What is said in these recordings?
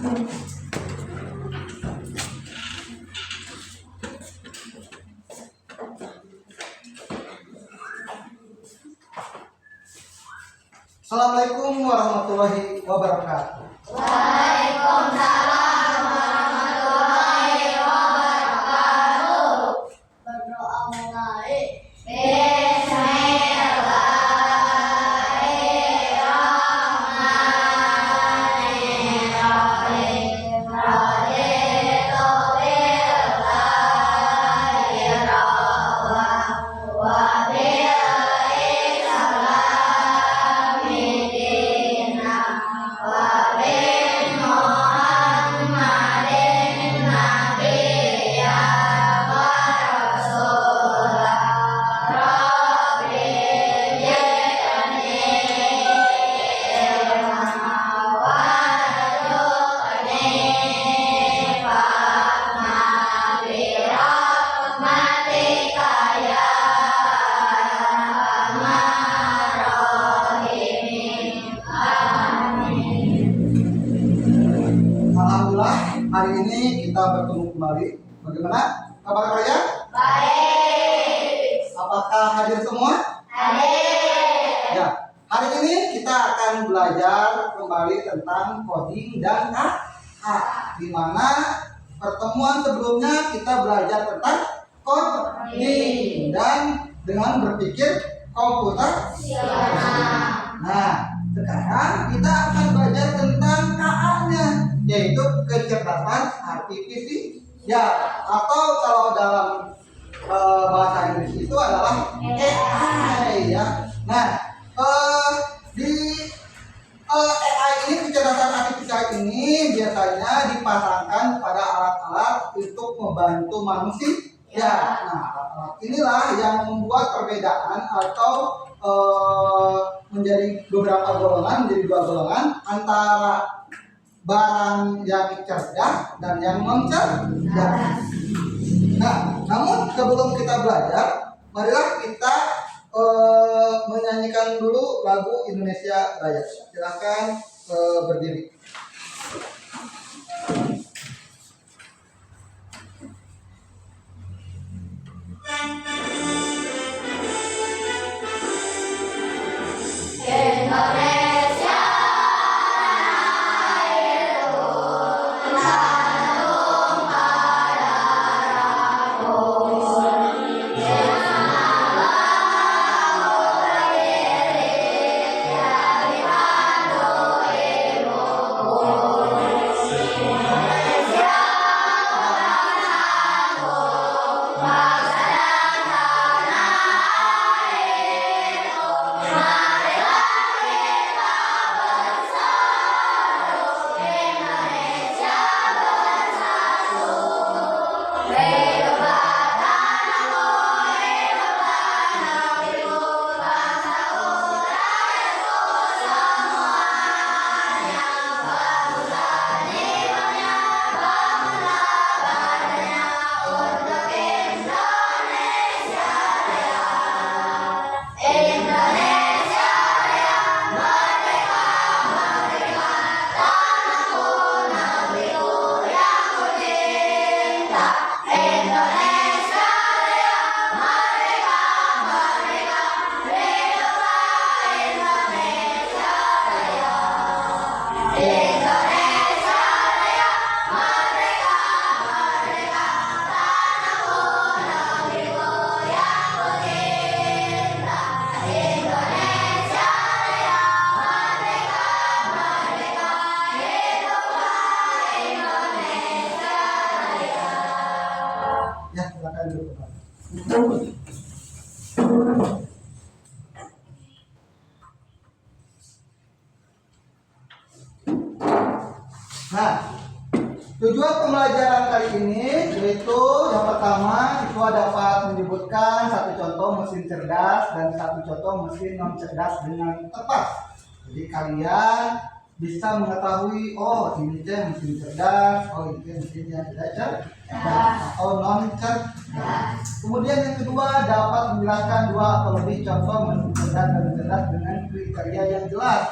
Assalamualaikum warahmatullahi wabarakatuh. Waalaikumsalam warahmatullahi wabarakatuh. Berdoa mulai. Bismillahirrahmanirrahim. Raditu billahi rabban wa bil islami dinan wa bi Muhammadin nabiyyan wa rasulan. Rabbi zidni ilman warzuqni fahman bi rahmatika ya arhamar rahimin. Amin. Alhamdulillah, hari ini kita bertemu kembali. Bagaimana kabar kalian? Baik. Apakah hadir semua? Hadir. Ya, hari ini kita akan belajar kembali tentang coding dan AA. Di mana pertemuan sebelumnya kita belajar tentang coding dan dengan berpikir komputasional. Nah, sekarang kita akan belajar tentang KA-nya, yaitu kecerdasan artifisial, atau kalau dalam bahasa Inggris itu adalah AI ya. Nah, di AI ini, kecerdasan artifisial ini biasanya dipasangkan pada alat-alat untuk membantu manusia. Nah, alat-alat inilah yang membuat perbedaan atau menjadi beberapa golongan, menjadi dua golongan antara barang yang cerdas dan yang non cerdas. Nah, namun sebelum kita belajar, marilah kita menyanyikan dulu lagu Indonesia Raya. Silakan berdiri. Indonesia itu tanah tumpah darahku, Indonesia berdiri dari tandu ibuku. Indonesia tanahku, bangsa dan tanah airku. Marilah kita bersatu, Indonesia bersatu. Hiduplah tanahku, hiduplah negeriku, bangsaku, rakyatku semuanya. Bangsa jiwanya, bangunlah badannya untuk Indonesia Raya. Indonesia Raya, merdeka, merdeka, tanahku, negeriku yang kucinta. Indonesia Raya, merdeka, merdeka, hiduplah Indonesia Raya. Indonesia Raya, merdeka, merdeka, tanahku, negeriku yang kucinta. Indonesia Raya, merdeka, merdeka, hiduplah Indonesia Raya. Ya, silakan duduk. Nah, tujuan pembelajaran kali ini yaitu yang pertama, siswa dapat menyebutkan satu contoh mesin cerdas dan satu contoh mesin non cerdas dengan tepat. Jadi kalian bisa mengetahui, oh ini mesin cerdas, oh ini mesin yang tidak cerdas atau non cerdas. Kemudian yang kedua, dapat menjelaskan dua atau lebih contoh mesin cerdas dan cerdas dengan kriteria yang jelas.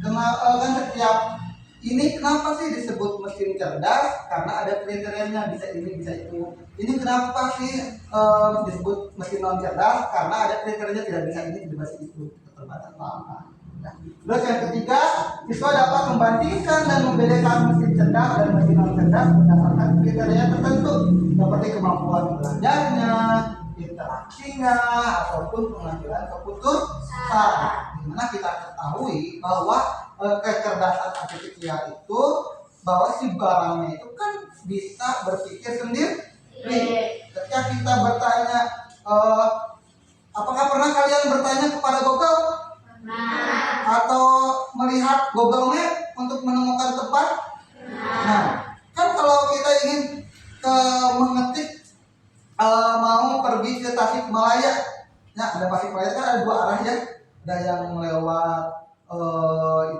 Kan setiap ini kenapa sih disebut mesin cerdas? Karena ada kriterianya, bisa ini, bisa itu. Ini kenapa sih disebut mesin non cerdas? Karena ada kriterianya, tidak bisa ini, tidak bisa itu. Keterbatasan apa? Nah, terus yang ketiga, siswa dapat membandingkan dan membedakan mesin cerdas dan mesin non cerdas berdasarkan kriteria tertentu, seperti kemampuan belajarnya, interaksinya, ataupun pengambilan keputusan. Dimana kita ketahui bahwa kecerdasan artifisial itu bahwa si barangnya itu kan bisa berpikir sendiri. Ketika kita bertanya, apakah pernah kalian bertanya kepada Google atau melihat Google Map untuk menemukan tempat? Nah, kan kalau kita ingin mengetik mau pergi ke Tasikmalaya, ya ada Tasikmalaya kan ada dua arah ya, ada yang lewat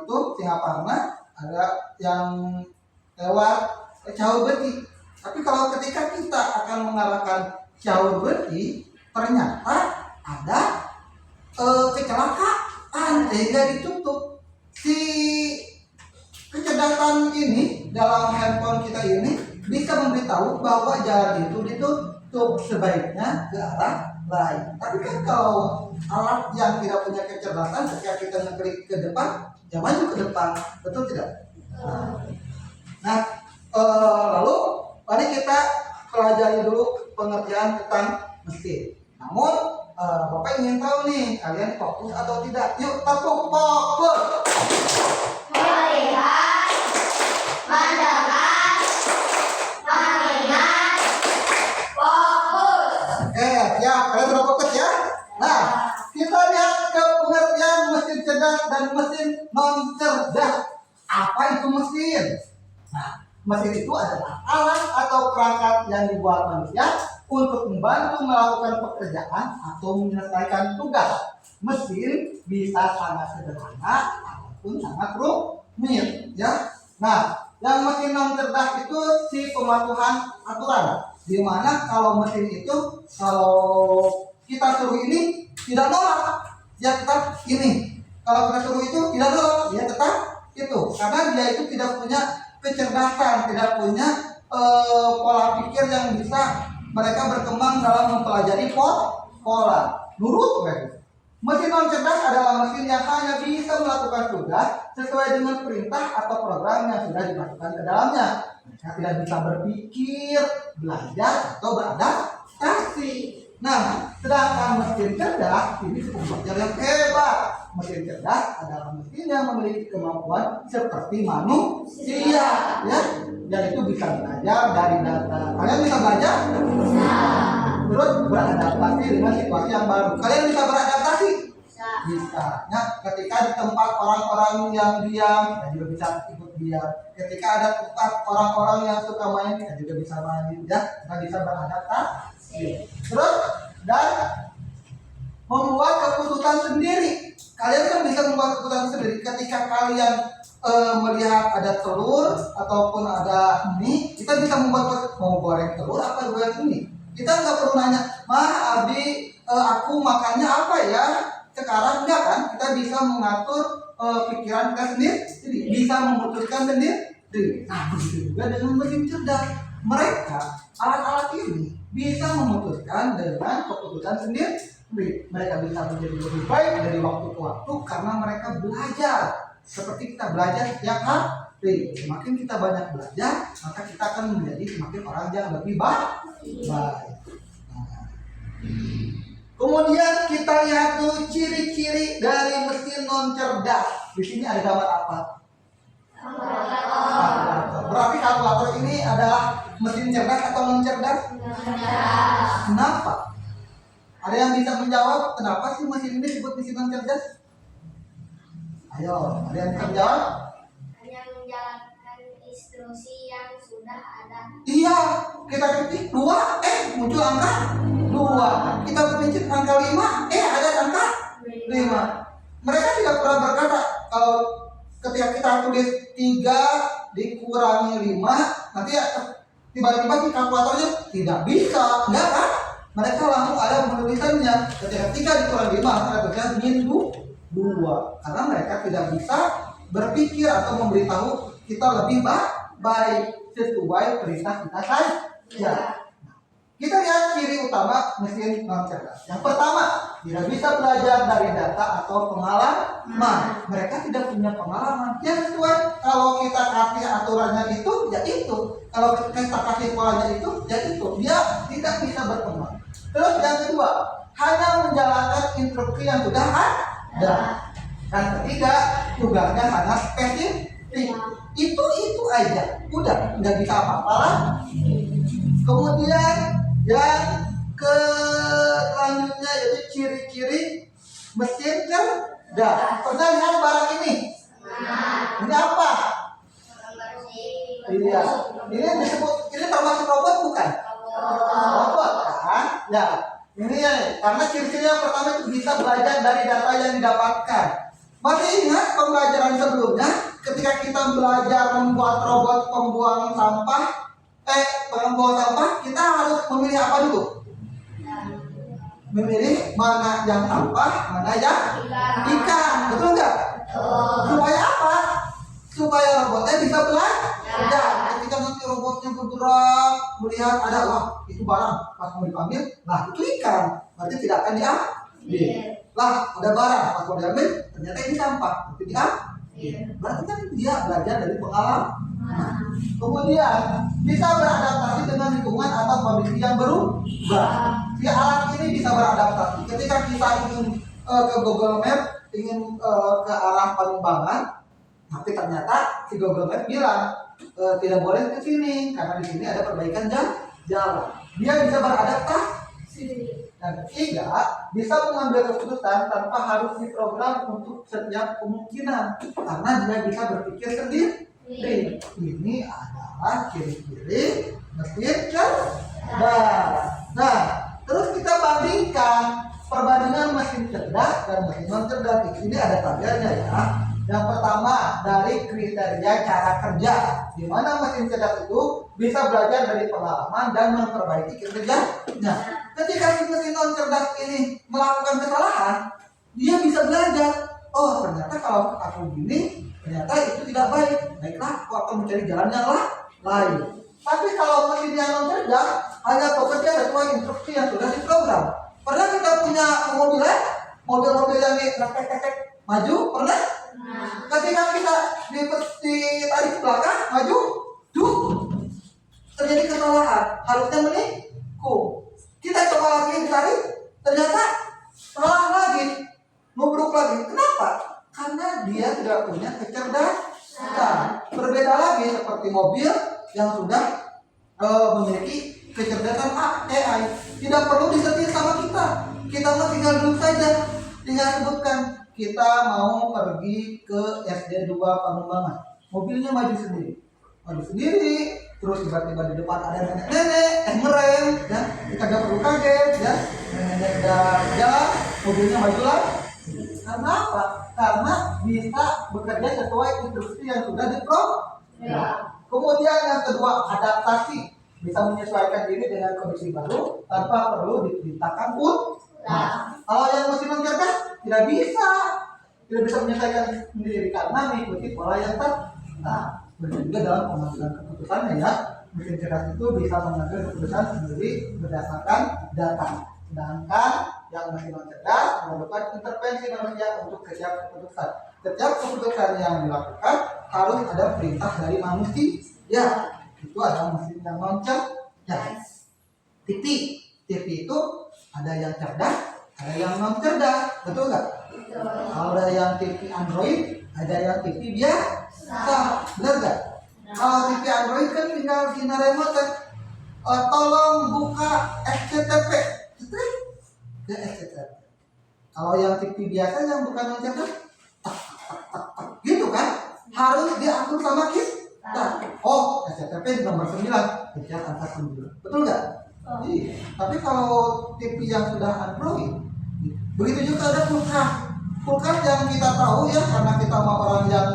itu Singaparna, ada yang lewat Cawabeti. Tapi kalau ketika kita akan mengarahkan Cawabeti, ternyata ada kecelakaan sehingga ditutup. Si kecerdasan ini dalam handphone kita ini bisa memberitahu bahwa jalan itu ditutup, sebaiknya ke arah lain. Tapi kan kalau alat yang tidak punya kecerdasan, ketika kita ngeklik ke depan, ya maju ke depan, betul tidak? Nah, lalu mari kita pelajari dulu pengerjaan tentang mesin. Namun Bapak ingin tahu nih, kalian fokus atau tidak? Yuk, tepuk fokus. Melihat, mendengar, mengingat, fokus. Ya, kalian sudah fokus ya? Nah, kita lihat ke pengertian mesin cerdas dan mesin non cerdas. Apa itu mesin? Nah, mesin itu adalah alat atau perangkat yang dibuat manusia untuk membantu melakukan pekerjaan atau menyelesaikan tugas. Mesin bisa sangat sederhana ataupun sangat rumit, ya. Nah, yang mesin non cerdas itu si pematuhan aturan. Di mana kalau mesin itu kalau kita suruh ini tidak nolak, dia tetap ini. Kalau kita suruh itu tidak nolak, dia tetap itu. Karena dia itu tidak punya kecerdasan, tidak punya pola pikir yang bisa mereka berkembang dalam mempelajari pola. Nurut mereka. Mesin non cerdas adalah mesin yang hanya bisa melakukan tugas sesuai dengan perintah atau program yang sudah dimasukkan ke dalamnya. Mereka tidak bisa berpikir, belajar, atau beradaptasi. Nah, sedangkan mesin cerdas ini sebuah yang hebat. Mesin cerdas adalah mesin yang memiliki kemampuan seperti manusia, ya, yaitu bisa belajar dari data. Kalian bisa belajar? Terus beradaptasi dengan situasi yang baru. Kalian bisa beradaptasi? Bisa. Nah, ketika di tempat orang-orang yang diam, kita juga bisa ikut diam. Ketika ada tempat orang-orang yang suka main, kita juga bisa main. Ya, kita bisa beradaptasi. Terus dan membuat keputusan sendiri. Kalian kan bisa membuat keputusan sendiri. Ketika kalian melihat ada telur ataupun ada mie, kita bisa membuat mau goreng telur apa goreng mie. Kita nggak perlu nanya, Abi, aku makannya apa ya? Sekarang enggak kan? Kita bisa mengatur pikiran kita sendiri, bisa memutuskan sendiri. Nah, begitu juga dengan mesin cerdas. Mereka, alat-alat ini bisa memutuskan dengan keputusan sendiri. Mereka bisa menjadi lebih baik dari waktu ke waktu karena mereka belajar. Seperti kita belajar setiap hari. Semakin kita banyak belajar, maka kita akan menjadi semakin orang yang lebih baik. Nah. Kemudian kita lihat tuh ciri-ciri dari mesin non cerdas. Di sini ada gambar apa? Kalkulator. Berarti kalkulator ini adalah mesin cerdas atau non cerdas? Kenapa? Ada yang bisa menjawab kenapa sih mesin ini disebut mesin non cerdas? Ayo, ada yang bisa menjawab? Hanya menjalankan instruksi yang sudah ada. Iya, kita ketik 2, muncul angka 2. Kita pencet angka 5, ada angka 5. Mereka tidak pernah berkata kalau ketika kita tulis 3 dikurangi 5, nanti tiba-tiba di kalkulatornya tidak bisa, enggak kan? Mereka langsung ada penulisannya. Ketika 3 dikurangi 5, mereka tulisnya -2. Karena mereka tidak bisa berpikir atau memberitahu kita lebih baik sesuai perintah kita saja. Kita lihat ciri utama mesin non cerdas. Yang pertama, tidak bisa belajar dari data atau pengalaman. Mereka tidak punya pengalaman. Ya sesuai, kalau kita kasih aturannya itu, ya itu. Kalau kita kasih polanya itu, ya itu. Dia tidak bisa berkembang. Terus yang kedua, hanya menjalankan instruksi yang sudah ada. Dan ketiga, tugasnya sangat spesifik. Itu aja. Udah, nggak bisa apa-apa lah. Kemudian yang selanjutnya yaitu ciri-ciri mesin cerdas. Pernah lihat barang ini? Ini apa? Iya. Ini disebut, ini termasuk robot bukan? Robot kan? Ya. Ini ya, karena ciri-ciri yang pertama itu bisa belajar dari data yang didapatkan. Masih ingat pembelajaran sebelumnya ketika kita belajar membuat robot pembuang sampah? Pembuang sampah kita harus memilih apa dulu? Memilih mana yang sampah, mana yang ikan, betul nggak? Supaya apa? Supaya robotnya bisa belajar. Ketika nanti robotnya bergerak, melihat ada wah itu barang, pas mau diambil, nah itu ikan, berarti tidak akan diambil. Lah ada barang, pas mau diambil, ternyata ini sampah, berarti diambil. Berarti kan dia belajar dari pengalaman. Kemudian bisa beradaptasi dengan lingkungan atau kondisi yang berubah. Si alat ini bisa beradaptasi. Ketika kita ingin ke Google Map, ingin ke arah Panumbangan, tapi ternyata si Google Map bilang tidak boleh ke sini karena di sini ada perbaikan jalan. Dia bisa beradaptasi. Dan ketiga, bisa mengambil keputusan tanpa harus diprogram untuk setiap kemungkinan karena dia bisa berpikir sendiri. Ini adalah ciri-ciri mesin cerdas. Nah, terus kita bandingkan perbandingan mesin cerdas dan mesin non cerdas. Ini ada tabelnya ya. Yang pertama dari kriteria cara kerja, di mana mesin cerdas itu bisa belajar dari pengalaman dan memperbaiki kerjanya. Ketika si mesin non cerdas ini melakukan kesalahan, dia bisa belajar. Oh ternyata kalau aku gini ternyata itu tidak baik. Baiklah, aku akan mencari jalan yang lain. Tapi kalau mesin yang non cerdas hanya bekerja sesuai instruksi yang sudah diprogram. Pernah kita punya mobil-mobil yang tek maju? Pernah? Ketika kita ditarik ke belakang, maju, terjadi kesalahan. Harusnya menikung. Kita coba lagi ditarik, ternyata salah lagi, nubruk lagi. Kenapa? Karena dia tidak punya kecerdasan. Berbeda lagi seperti mobil yang sudah memiliki kecerdasan AI. Tidak perlu disetir sama kita. Kita mah tinggal duduk saja, tinggal sebutkan kita mau pergi ke SD 2 Panumbangan. Mobilnya maju sendiri, terus tiba-tiba di depan ada nenek-nenek ngerem, ya kita gak perlu kaget, ya nenek jalan, mobilnya maju lagi. Karena apa? Karena bisa bekerja sesuai instruksi yang sudah diprogram. Kemudian yang kedua, adaptasi, bisa menyesuaikan diri dengan kondisi baru tanpa perlu diperintahkan pun. Kalau yang mesin non cerdas tidak bisa menyesuaikan diri karena mengikuti pola yang tetap. Begitu juga dalam pengambilan keputusannya ya, mesin cerdas itu bisa mengambil keputusan sendiri berdasarkan data. Sedangkan yang mesin non cerdas melakukan intervensi manusia untuk setiap keputusan. Setiap keputusan yang dilakukan harus ada perintah dari manusia. Ya, itu adalah mesin yang non cerdas. TV itu ada yang cerdas, ada yang non cerdas, betul nggak? Kalau ada yang TV Android, ada yang TV biasa, benar nggak? Kalau TV Android kan tinggal sinar remote kan, tolong buka SCTV, ya SCTV. Kalau yang TV biasa yang bukan non cerdas, gitu kan? Harus diatur sama kita. Oh, SCTV nomor 9, kejar angka 9, betul nggak? Iya. Tapi kalau TV yang sudah Android, begitu juga ada kulkas yang kita tahu ya, karena kita mau orang yang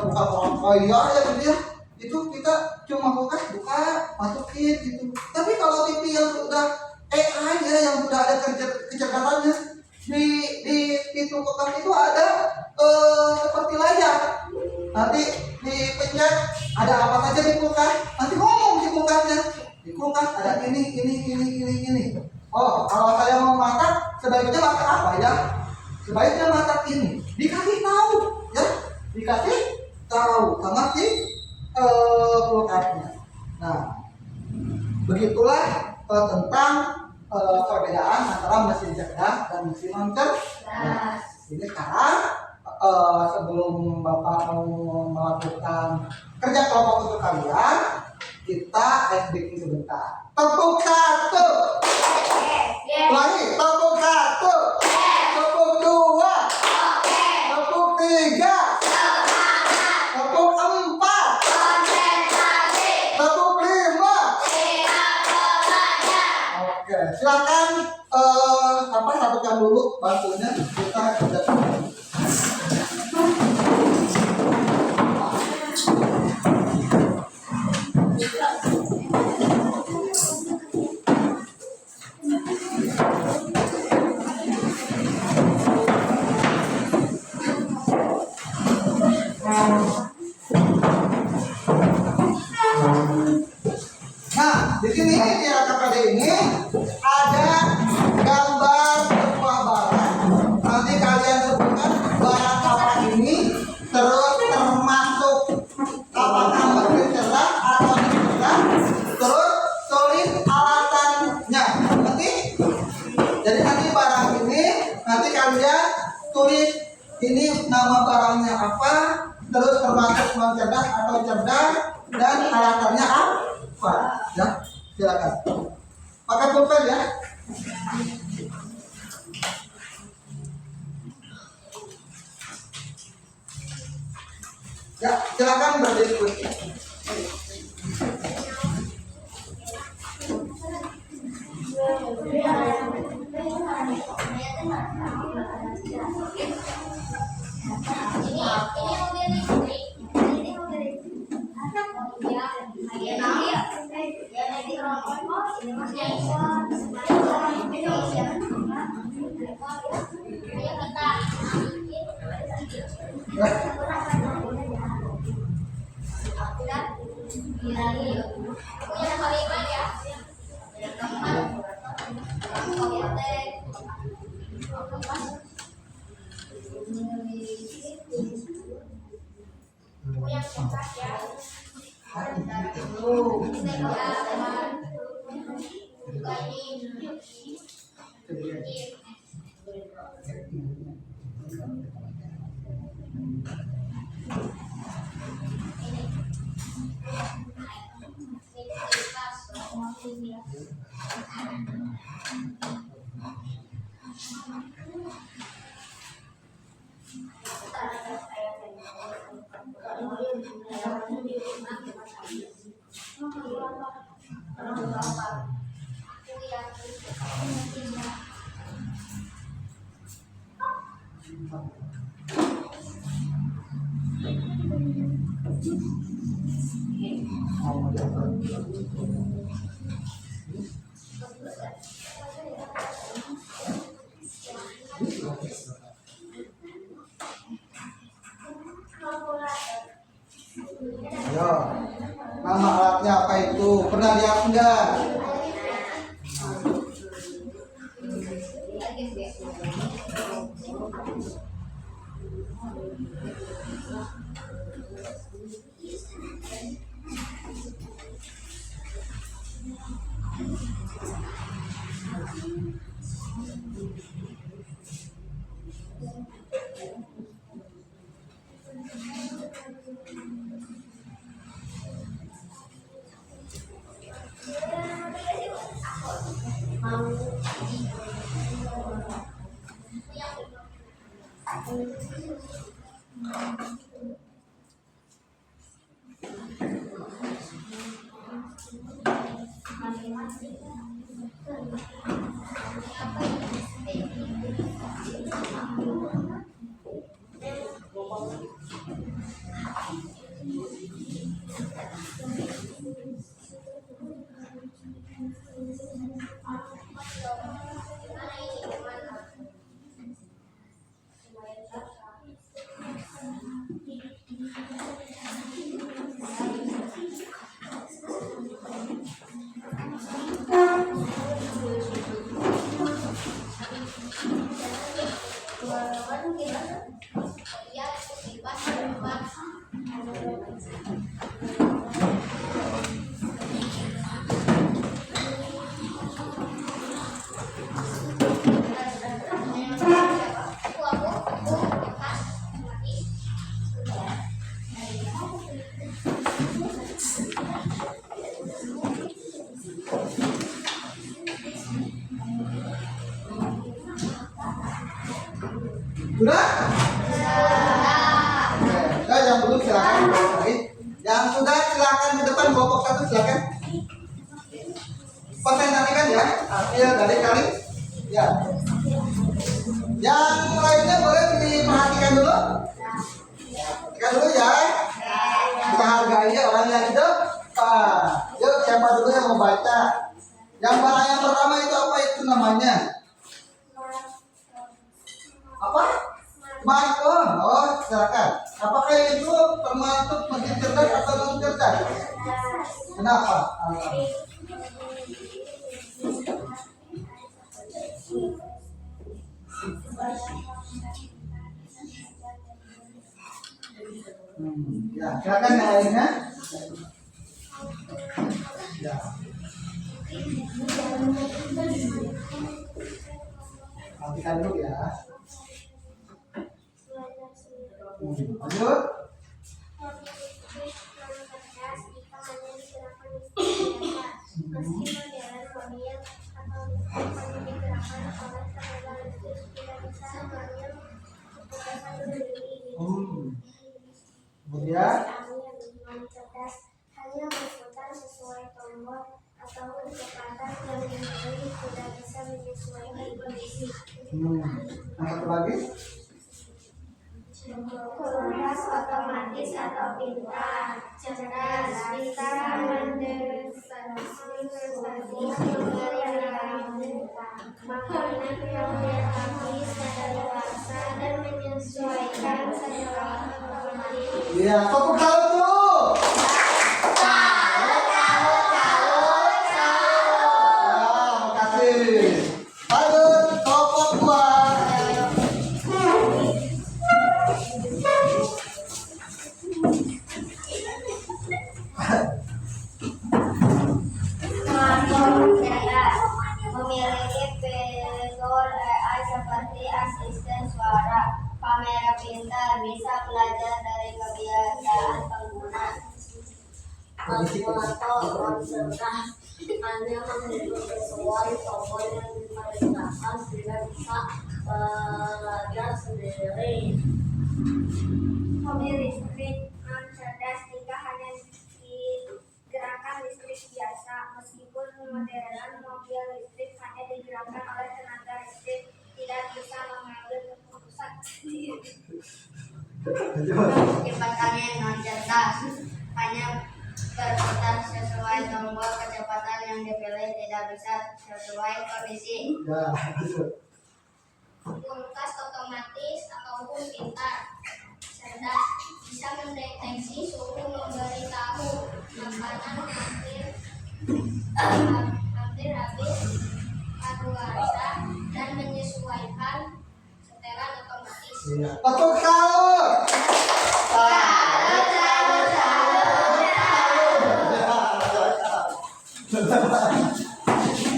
bukan orang kaya ya gitu ya, itu kita cuma kulkas buka masukin gitu. Tapi kalau TV yang sudah AI ya, yang sudah ada kecerdasannya, di pintu kulkas itu ada seperti layar, nanti dipencet cek ada apa saja di kulkas. Nanti ngomong di kulkasnya. Di kulkas ada ini. Oh, kalau saya mau masak, sebaiknya masak apa ya? Sebaiknya masak ini. Dikasih tahu, ya. Dikasih tahu sama si kulkasnya. Nah, begitulah tentang perbedaan antara mesin cerdas dan mesin non cerdas. Jadi sekarang sebelum Bapak mau melakukan kerja kelompok untuk kalian, kita ice breaking sebentar. Tepuk satu. Ulangi, tepuk satu. Tepuk dua. Tepuk tiga. Tepuk empat. Tepuk lima. Oke, silakan satukan dulu bantunya, kita kerja. Nah, di sini di LKPD ini ada gambar sebuah barang. Nanti kalian sebutkan barang apa ini, terus termasuk apakah mesin cerdas atau mesin cerdas, terus tulis alasannya. Jadi nanti barang ini nanti kalian tulis ini nama barangnya apa, terus termasuk non cerdas atau cerdas, dan alasannya apa. Ya, silakan. Pakai pulpen ya. Ya, silakan berdiskusi. Yo, nama alatnya apa itu? Pernah lihat enggak? Sudah? Oke, kita yang belum silakan. Baik. Yang sudah silakan ke depan kelompok satu silakan. Konsentrasikan ya, hasil dari kali. Ya. Yang lainnya boleh diperhatikan dulu. Perhatikan dulu ya. Kita hargai orang yang di depan. Yuk, siapa dulu yang mau baca? Yang barang yang pertama itu apa itu namanya? Apa? Smartphone. Oh, silakan. Apakah itu termasuk mesin cerdas atau non cerdas? Kenapa? Ya, silakan yang lainnya. Ya. Perhatikan dulu ya. Lanjut. Meski modern mobil atau hanya digerakkan oleh tenaga listrik tidak bisa mengambil keputusan sendiri. Kemudian Yang cerdas hanya berputar sesuai tombol atau kecepatan yang dimiliki tidak bisa menyesuaikan kondisi. yang satu lagi. Cerdas otomatis atau pintar, cerdas bisa makanan yang habis kadaluarsa dan menyesuaikan segala otomatis. Iya, tepuk tangan dulu. Ya, makasih. Lanjut, kelompok dua. Smartphone cerdas memiliki fitur AI seperti asisten suara, kamera pintar, bisa belajar dari kebiasaan pengguna. Kalkulator cerdas hanya menghitung sesuai tombol yang diperintahkan, tidak bisa belajar sendiri. Mobil listrik non cerdas jika hanya digerakkan listrik biasa, meskipun modern mobil listrik hanya digerakkan oleh tenaga listrik, tidak bisa mengambil keputusan sendiri. Kecepatannya non cerdas hanya berputar sesuai tombol, kecepatan yang dipilih tidak bisa sesuai kondisi. Ya, lanjut. Kulkas otomatis ataupun pintar, cerdas bisa mendeteksi suhu, memberitahu makanan hampir habis kadaluarsa dan menyesuaikan setelan otomatis. Iya. Tepuk tangan.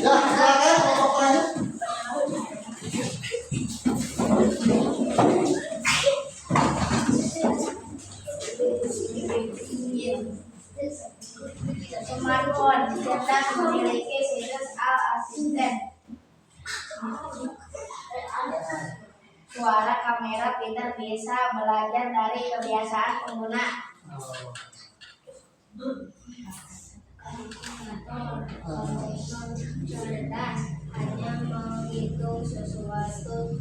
Ya, silakan kelompok lain. Smartphone cerdas memiliki fitur asisten suara, kamera pintar, bisa belajar dari kebiasaan pengguna. Cerdas hanya menghitung sesuatu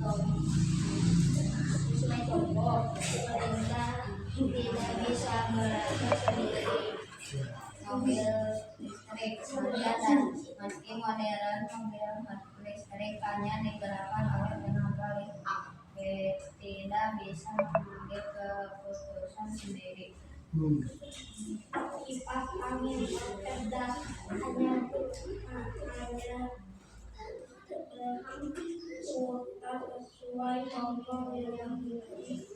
sesuai tombol, perintah tidak bisa belajar sendiri. Mobil listrik cerdas meski modern mobil listrik hanya digerakkan oleh tenaga listrik, tidak bisa mengambil keputusan sendiri. Kipas angin cerdas hanya putar sesuai tombol yang dimiliki.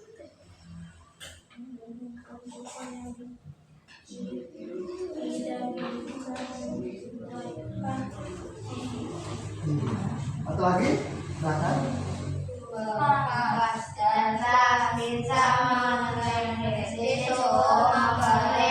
Atau lagi? Silakan. Kulkas cerdas bisa mendeteksi suhu, memberi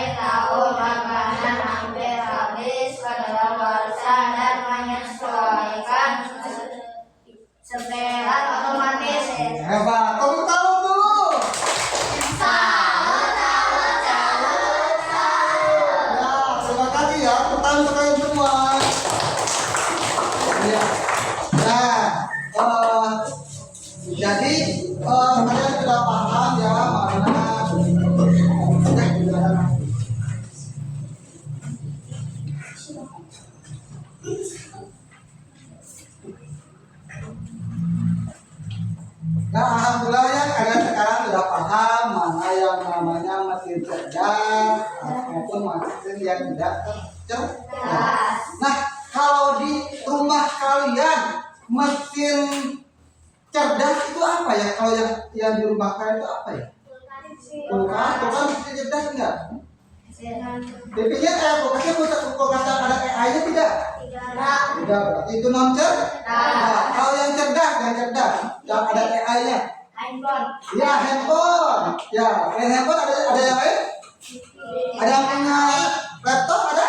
namanya mesin cerdas maupun mesin yang tidak cerdas. Nah, kalau di rumah kalian mesin cerdas itu apa ya? Kalau yang di rumah kalian itu apa ya? Kulkas, kulkas mesin cerdas enggak? TV-nya kulkasnya kulkas ada AI-nya tidak? Tidak, berarti itu non cerdas. Nah, kalau yang cerdas, yang ada AI-nya. Ya, handphone. Ya, selain handphone ada yang lain? Ada yang punya laptop ada?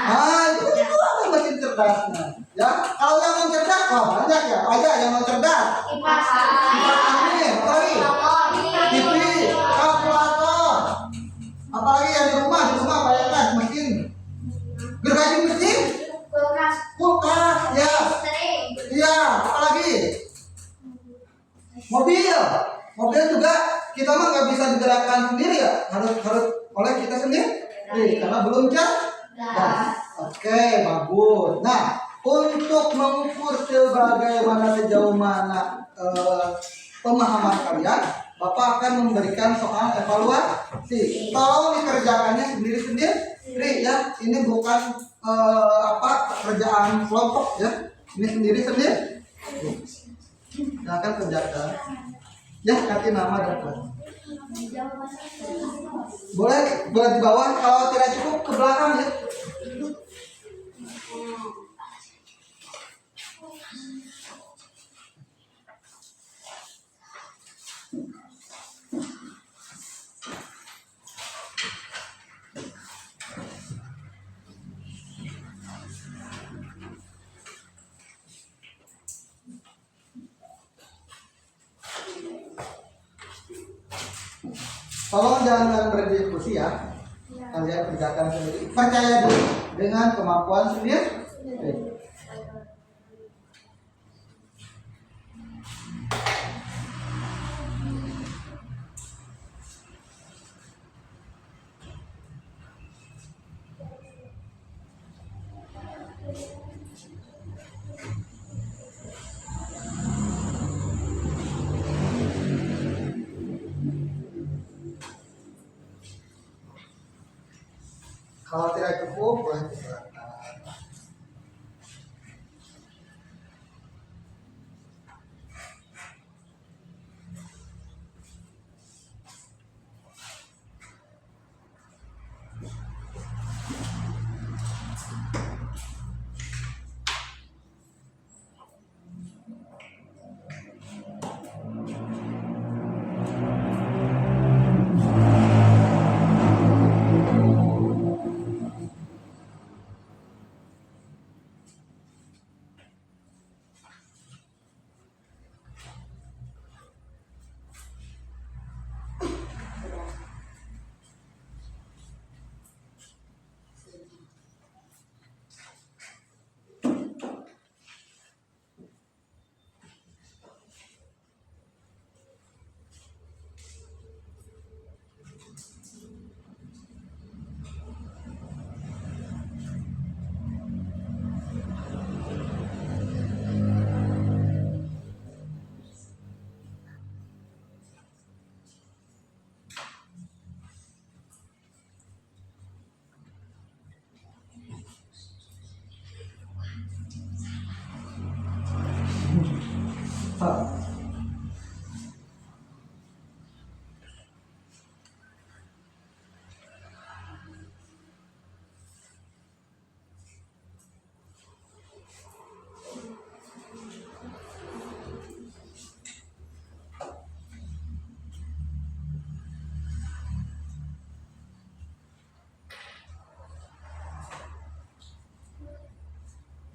Ah, itu ada mesin cerdasnya. Ya, kalau yang non cerdas, wah banyak ya. Aja yang non cerdas. Kipas angin, TV, kalkulator. Apalagi yang di rumah bayangkan mesin. Gergaji mesin? Kulkas, ya. Iya, apalagi? Mobil juga kita mah nggak bisa digerakkan sendiri ya, harus oleh kita sendiri karena belum cerdas. Oke, bagus. Nah, untuk mengukur sejauh mana pemahaman kalian, Bapak akan memberikan soal evaluasi. Tolong dikerjakannya sendiri ya. Ini bukan pekerjaan kelompok ya. Ini sendiri. Silakan kerjakan. Ya, kasih nama dan kelas. Boleh di bawah, kalau tidak cukup ke belakang ya. Tolong jangan berdiskusi ya. Kalian kerjakan sendiri. Percaya diri dengan kemampuan sendiri. Kalau tidak cukup, boleh disilakan.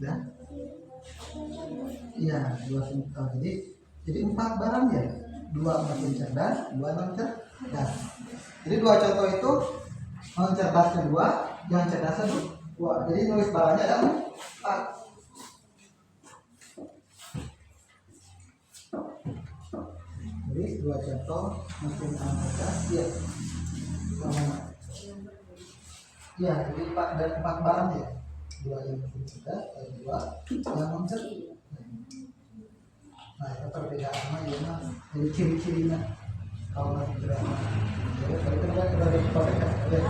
Ya, iya, dua simple. Jadi 4 barang ya, 2 mesin cerdas, 2 non cerdas. Jadi 2 contoh itu non cerdasnya 2, yang cerdasnya 2. Jadi nulis barangnya ada 4. Jadi 2 contoh mesin cerdas, ya. Ya, jadi 4 barang ya. 2 yang mesin cerdas dan 2 yang non cerdas. Nah, itu perbedaan mah ya, jadi ciri-cirinya. Kalau masih cerdas. Jadi kalau itu kan udah dipakai kan. Ya.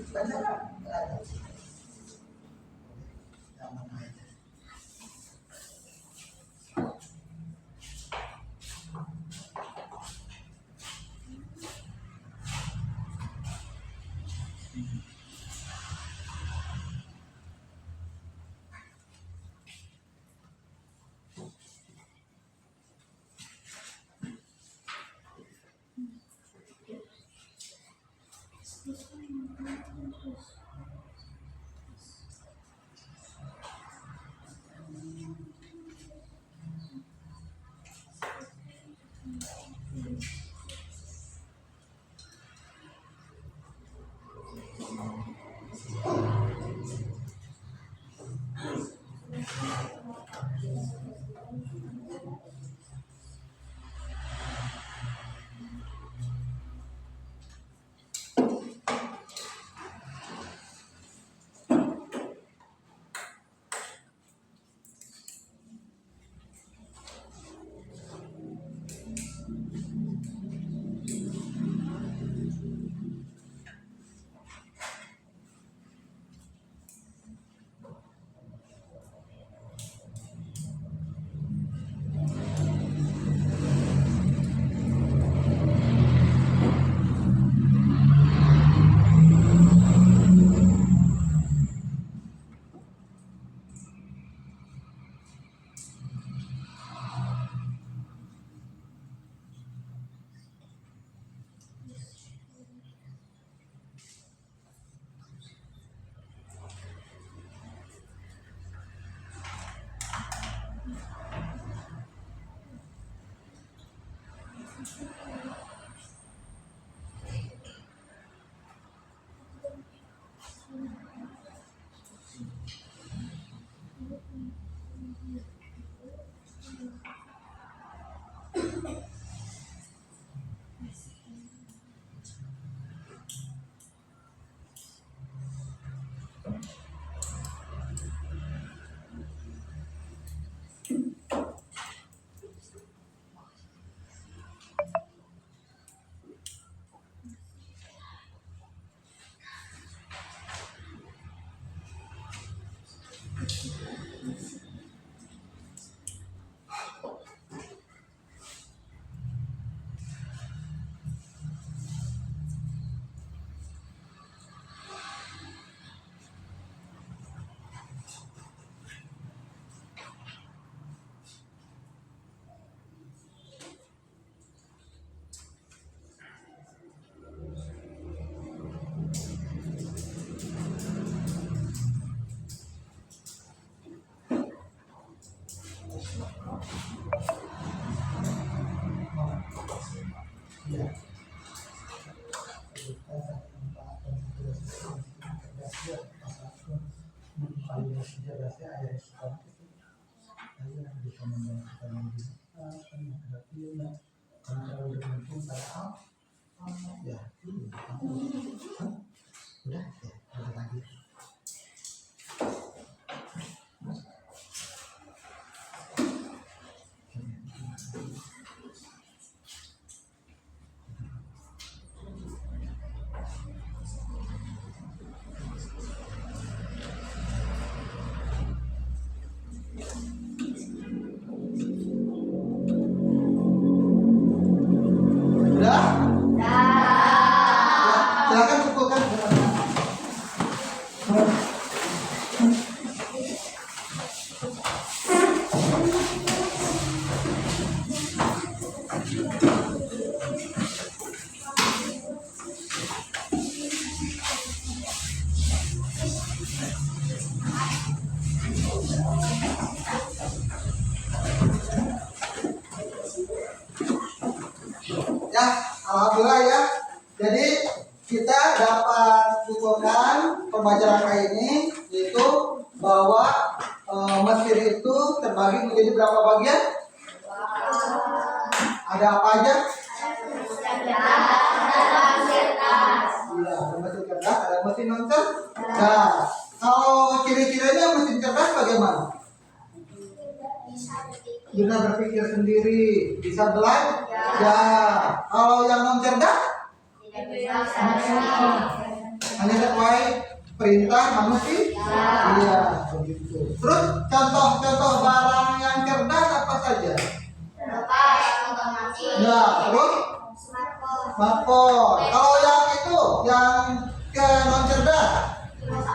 Banyak kan? Ada. Yang mana aja. Silakan kumpulkan. Ya, alhamdulillah ya. Jadi kita dapat simpulkan pembelajaran kali ini yaitu bahwa Mesir itu terbagi menjadi berapa bagian? Ada apa aja? Iya, ada mesin cerdas, ada mesin non cerdas. Kalau ciri-cirinya mesin cerdas bagaimana? Bisa bisa belajar. Kalau yang non cerdas hanya sesuai perintah manusia. Iya, begitu. Terus contoh-contoh barang yang cerdas apa saja? Ya, terus smartphone. Kalau yang itu, yang ke non cerdas, terus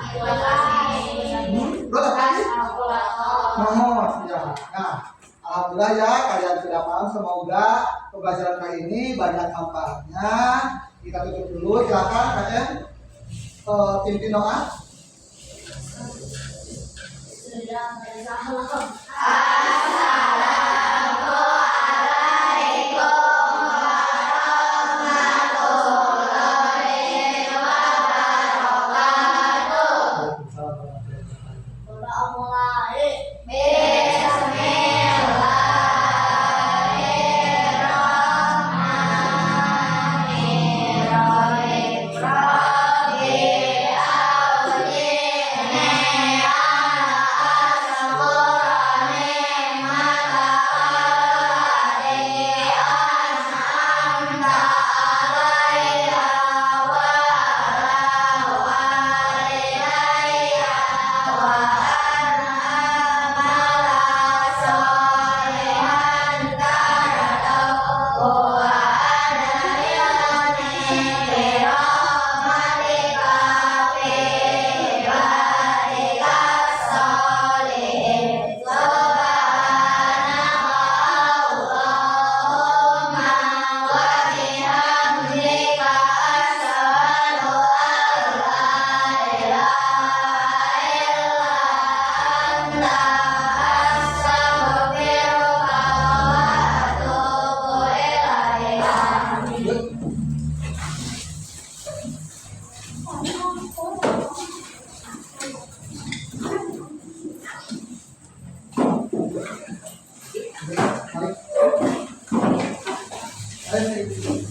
apa lagi? Mouse. Ya. Nah, alhamdulillah ya kalian sudah paham. Semoga pembelajaran kali ini banyak manfaatnya. Kita tutup dulu. Silakan kalian pimpin doa. Mari.